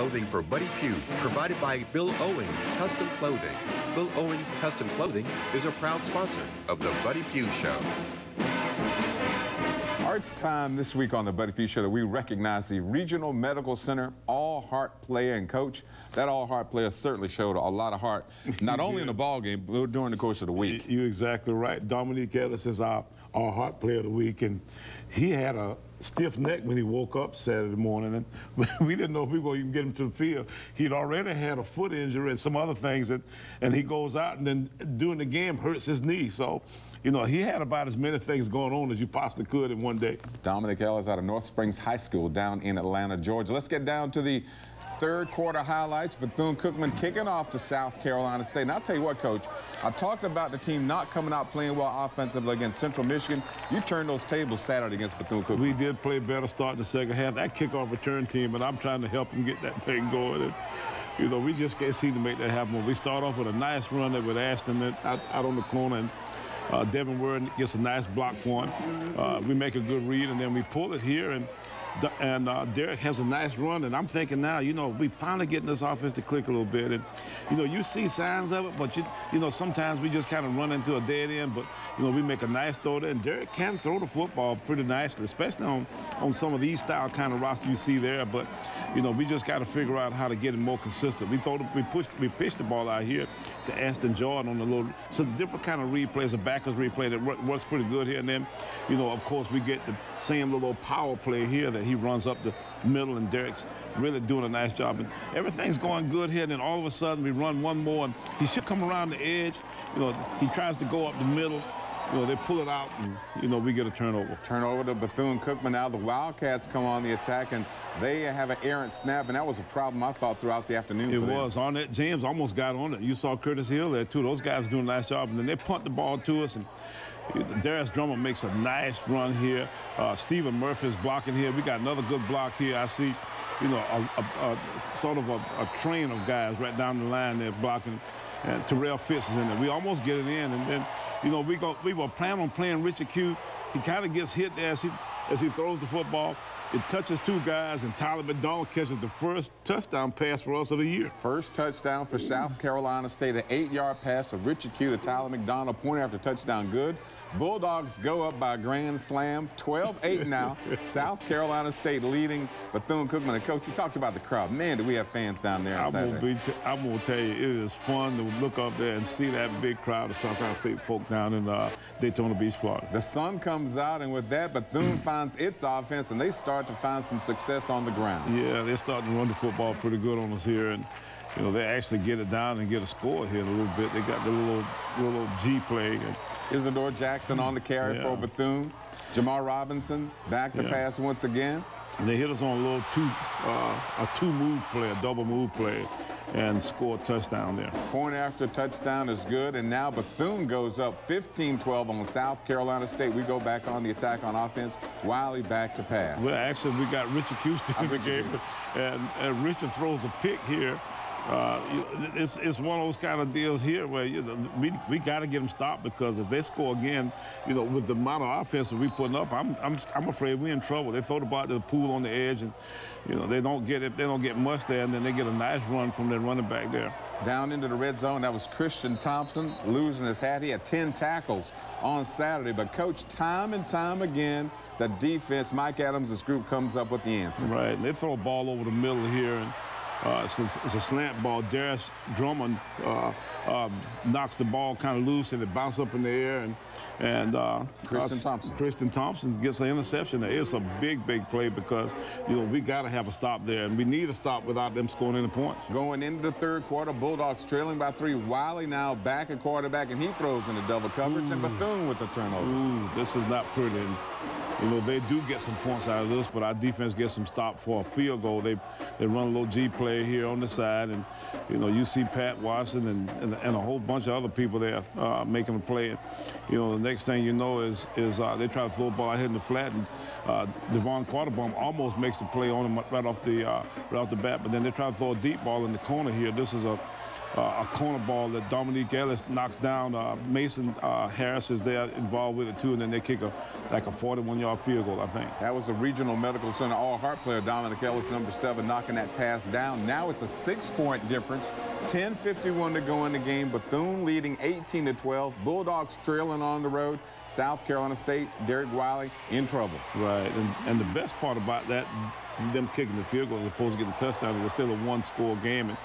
clothing for Buddy Pough, provided by Bill Owings Custom Clothing. Bill Owings Custom Clothing is a proud sponsor of the Buddy Pough Show. It's time this week on the Buddy Pough Show that we recognize the Regional Medical Center all-heart player and coach. That all-heart player certainly showed a lot of heart, not only in the ball game, but during the course of the week. You're exactly right. Dominique Ellis is our heart player of the week, and he had a stiff neck when he woke up Saturday morning, and we didn't know if we were going to even get him to the field. He'd already had a foot injury and some other things, and he goes out and then during the game hurts his knee. So, you know, he had about as many things going on as you possibly could in one day. Dominic Ellis out of North Springs High School down in Atlanta, Georgia. Let's get down to the third quarter highlights. Bethune-Cookman kicking off to South Carolina State. And I'll tell you what, Coach, I talked about the team not coming out playing well offensively against Central Michigan. You turned those tables Saturday against Bethune-Cookman. We did play better starting the second half. That kickoff return team, and I'm trying to help them get that thing going. And, you know, we just can't seem to make that happen. We start off with a nice run there with Ashton out on the corner, and Devin Word gets a nice block for him. We make a good read, and then we pull it here, and Derek has a nice run, and I'm thinking now, you know, we finally getting this offense to click a little bit, and you know, you see signs of it, but you know, sometimes we just kind of run into a dead end. But you know, we make a nice throw there, and Derek can throw the football pretty nicely, especially on some of these style kind of rosters you see there. But you know, we just got to figure out how to get it more consistent. We pitched the ball out here to Aston Jordan on the little, so different kind of replays, a backwards replay that works pretty good here. And then, you know, of course, we get the same little power play here that he runs up the middle, and Derek's really doing a nice job. And everything's going good here, and then all of a sudden we run one more, and he should come around the edge. You know, he tries to go up the middle. You know, they pull it out, and, you know, we get a turnover. Turnover to Bethune-Cookman. Now the Wildcats come on the attack, and they have an errant snap, and that was a problem, I thought, throughout the afternoon. It was. Arnett James almost got on it. You saw Curtis Hill there, too. Those guys doing a nice job, and then they punt the ball to us, and Darius Drummond makes a nice run here. Stephen Murphy is blocking here. We got another good block here. I see, you know, sort of a train of guys right down the line there blocking. And Terrell Fitz is in there. We almost get it in, and then, you know, we were planning on playing Richard Q. He kind of gets hit there as he throws the football. It touches two guys, and Tyler McDonald catches the first touchdown pass for us of the year. First touchdown for South Carolina State, an 8-yard pass of Richard Q to Tyler McDonald, point after touchdown good. Bulldogs go up by a grand slam, 12-8 now. South Carolina State leading Bethune-Cookman. And Coach, we talked about the crowd. Man, do we have fans down there on Saturday. I'm going to tell you, it is fun to look up there and see that big crowd of South Carolina State folk down in Daytona Beach, Florida. The sun comes out, and with that, Bethune finds its offense, and they start to find some success on the ground. Yeah, they're starting to run the football pretty good on us here, and you know, they actually get it down and get a score here in a little bit. They got the little G play. Isidore Jackson on the carry for Bethune. Jamar Robinson back to pass once again. And they hit us on a little two-move play, a double move play, and score a touchdown there. Point after touchdown is good, and now Bethune goes up 15-12 on South Carolina State. We go back on the attack on offense. Wiley back to pass. Well, actually, we got Richard Houston in the game, and Richard throws a pick here. It's one of those kind of deals here where, you know, we got to get them stopped, because if they score again, you know, with the amount of offense that we putting up, I'm afraid we're in trouble. They throw the ball to the pool on the edge, and you know, they don't get much there, and then they get a nice run from their running back there. Down into the red zone, that was Christian Thompson losing his hat. He had 10 tackles on Saturday, but Coach, time and time again, the defense, Mike Adams' group comes up with the answer. Right, and they throw a ball over the middle here, and it's a slant ball. Darius Drummond knocks the ball kind of loose, and it bounces up in the air. And Christian Thompson gets an interception there. It's a big play, because, you know, we got to have a stop there, and we need a stop without them scoring any points. Going into the third quarter, Bulldogs trailing by 3. Wiley now back at quarterback, and he throws into double coverage, and Bethune with the turnover. This is not pretty. And, you know, they do get some points out of this, but our defense gets some stop for a field goal. They run a little G play here on the side, and, you know, you see Pat Watson and a whole bunch of other people there making a play. And, you know, the next thing you know is they try to throw a ball out here in the flat, and Devon Quarterbaum almost makes the play on him right off the bat, but then they try to throw a deep ball in the corner here. This is a a corner ball that Dominique Ellis knocks down. Mason Harris is there involved with it too, and then they kick like a 41-yard field goal, I think. That was the Regional Medical Center All-Heart player, Dominic Ellis, number 7, knocking that pass down. Now it's a 6-point difference. 10:51 to go in the game. Bethune leading 18-12. Bulldogs trailing on the road. South Carolina State, Derek Wiley in trouble. Right, and the best part about that, them kicking the field goal as opposed to getting a touchdown, it's still a one-score game. And,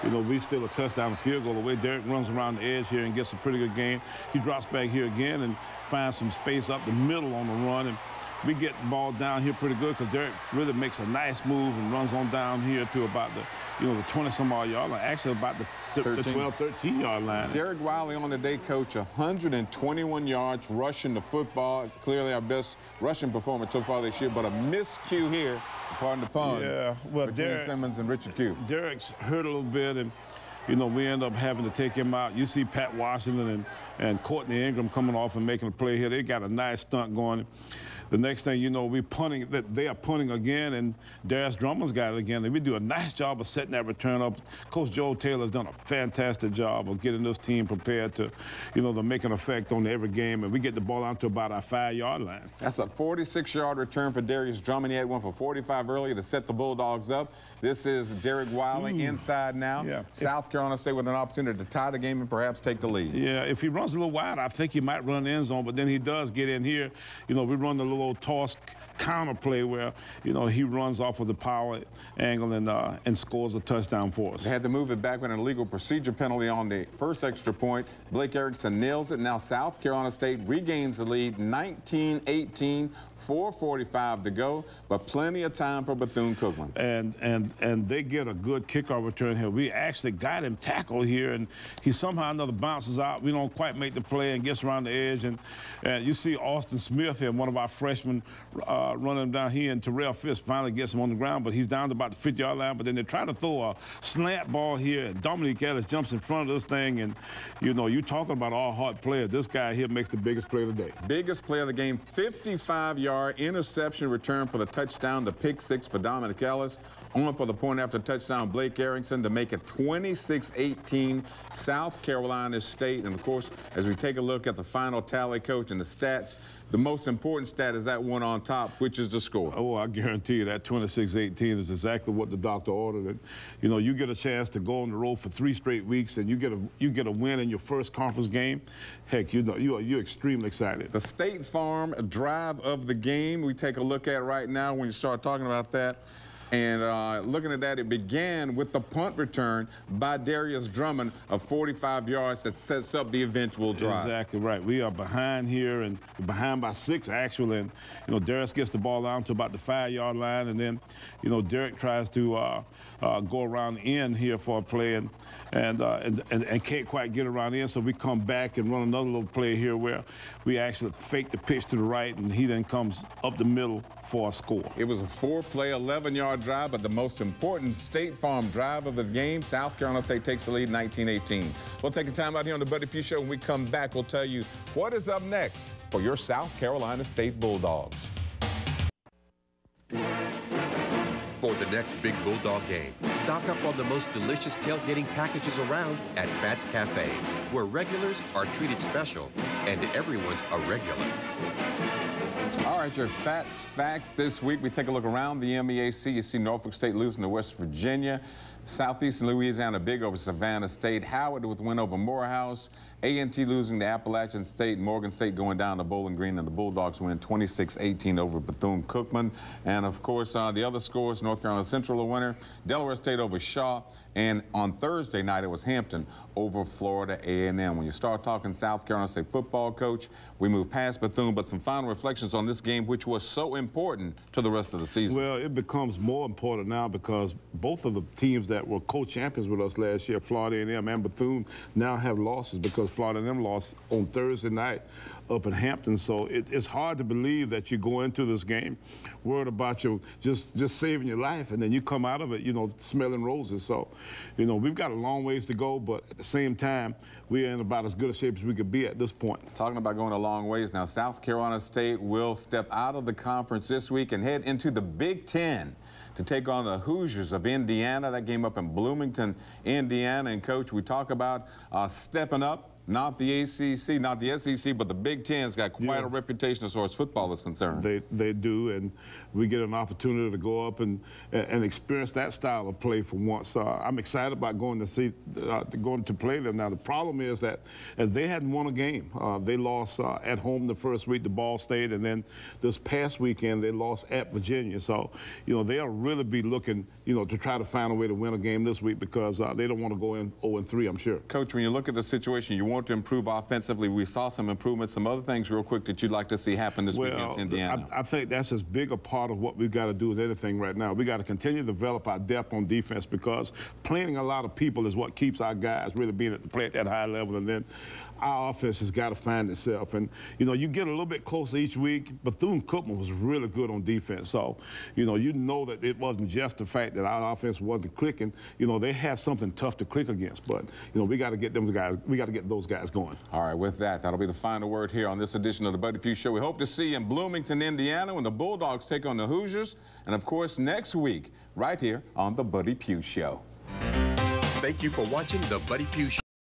you know, we still a touchdown and field goal away. Derek runs around the edge here and gets a pretty good game. He drops back here again and finds some space up the middle on the run. And we get the ball down here pretty good because Derek really makes a nice move and runs on down here to about the 20-some-odd yard line, actually about the 12, 13-yard line. Derek Wiley on the day, coach, 121 yards rushing the football. Clearly our best rushing performance so far this year, but a miscue here, pardon the pun, between Simmons and Richard Q. Derek's hurt a little bit, and you know, we end up having to take him out. You see Pat Washington and Courtney Ingram coming off and making a play here. They got a nice stunt going. The next thing you know, we punting. They are punting again, and Darius Drummond's got it again. And we do a nice job of setting that return up. Coach Joe Taylor's done a fantastic job of getting this team prepared to, you know, to make an effect on every game. And we get the ball out to about our 5-yard line. That's a 46-yard return for Darius Drummond. He had one for 45 earlier to set the Bulldogs up. This is Derek Wiley inside now. Yeah. South Carolina State with an opportunity to tie the game and perhaps take the lead. Yeah, if he runs a little wide, I think he might run the end zone, but then he does get in here. You know, we run the little toss counter play where, you know, he runs off of the power angle and scores a touchdown for us. They had to move it back with an illegal procedure penalty on the first extra point. Blake Erickson nails it. Now South Carolina State regains the lead, 19-18, 4:45 to go, but plenty of time for Bethune-Cookman. And they get a good kickoff return here. We actually got him tackled here, and he somehow another bounces out. We don't quite make the play and gets around the edge. And you see Austin Smith here, one of our freshmen, running him down. He and Terrell Fisk finally gets him on the ground, but he's down to about the 50-yard line. But then they try to throw a slant ball here, and Dominique Ellis jumps in front of this thing. And, you know, you're talking about all hard player. This guy here makes the biggest play of the day. Biggest play of the game, 55-yard interception return for the touchdown, the pick 6 for Dominic Ellis. On for the point after touchdown, Blake Erickson to make it 26-18, South Carolina State. And, of course, as we take a look at the final tally, coach, and the stats, the most important stat is that one on top, which is the score. Oh, I guarantee you that 26-18 is exactly what the doctor ordered. And, you know, you get a chance to go on the road for 3 straight weeks, and you get a win in your first conference game. Heck, you know, you're extremely excited. The State Farm drive of the game we take a look at right now when you start talking about that. And looking at that, it began with the punt return by Darius Drummond of 45 yards that sets up the eventual drive. Exactly right. We are behind here, and behind by 6, actually. And, you know, Darius gets the ball down to about the 5-yard line, and then, you know, Derek tries to go around the end here for a play and can't quite get around the end. So we come back and run another little play here where we actually fake the pitch to the right, and he then comes up the middle for a score. It was a 4-play, 11-yard drive, but the most important State Farm drive of the game. South Carolina State takes the lead, 19-18. We'll take a time out here on the Buddy P Show. When we come back, we'll tell you what is up next for your South Carolina State Bulldogs. For the next big Bulldog game, stock up on the most delicious tailgating packages around at Pat's Cafe, where regulars are treated special and everyone's a regular. All right, your facts this week. We take a look around the MEAC. You see Norfolk State losing to West Virginia. Southeastern Louisiana big over Savannah State. Howard with win over Morehouse. A&T losing to Appalachian State. Morgan State going down to Bowling Green, and the Bulldogs win 26-18 over Bethune-Cookman. And, of course, the other scores, North Carolina Central a winner. Delaware State over Shaw. And on Thursday night, it was Hampton over Florida A&M. When you start talking South Carolina State football, coach, we move past Bethune, but some final reflections on this game, which was so important to the rest of the season. Well, it becomes more important now because both of the teams that were co-champions with us last year, Florida A&M and Bethune, now have losses because Florida A&M lost on Thursday night up in Hampton. So it's hard to believe that you go into this game worried about you just saving your life, and then you come out of it, you know, smelling roses. So, you know, we've got a long ways to go, but at the same time, we're in about as good a shape as we could be at this point. Talking about going a long ways now, South Carolina State will step out of the conference this week and head into the Big Ten. to take on the Hoosiers of Indiana. That game up in Bloomington, Indiana. And, Coach, we talk about stepping up. Not the ACC, not the SEC, but the Big Ten's got quite a reputation as far as football is concerned. They do, and we get an opportunity to go up and experience that style of play for once. I'm excited about going to play them. Now, the problem is that they hadn't won a game. They lost at home the first week to Ball State, and then this past weekend they lost at Virginia. So, they'll really be looking, to try to find a way to win a game this week because they don't want to go in 0-3, I'm sure. Coach, when you look at the situation, you want to improve offensively. We saw some improvements. Some other things real quick that you'd like to see happen this week against Indiana. I think that's as big a part of what we've got to do as anything right now. We got to continue to develop our depth on defense because playing a lot of people is what keeps our guys really being able to play at that high level, and then our offense has got to find itself. And, you get a little bit closer each week. Bethune Cookman was really good on defense. So, you know that it wasn't just the fact that our offense wasn't clicking. They had something tough to click against. But, we got to get them guys. We got to get those guys going. All right, with that, that'll be the final word here on this edition of the Buddy Pough Show. We hope to see you in Bloomington, Indiana, when the Bulldogs take on the Hoosiers. And, of course, next week, right here on the Buddy Pough Show. Thank you for watching the Buddy Pough Show.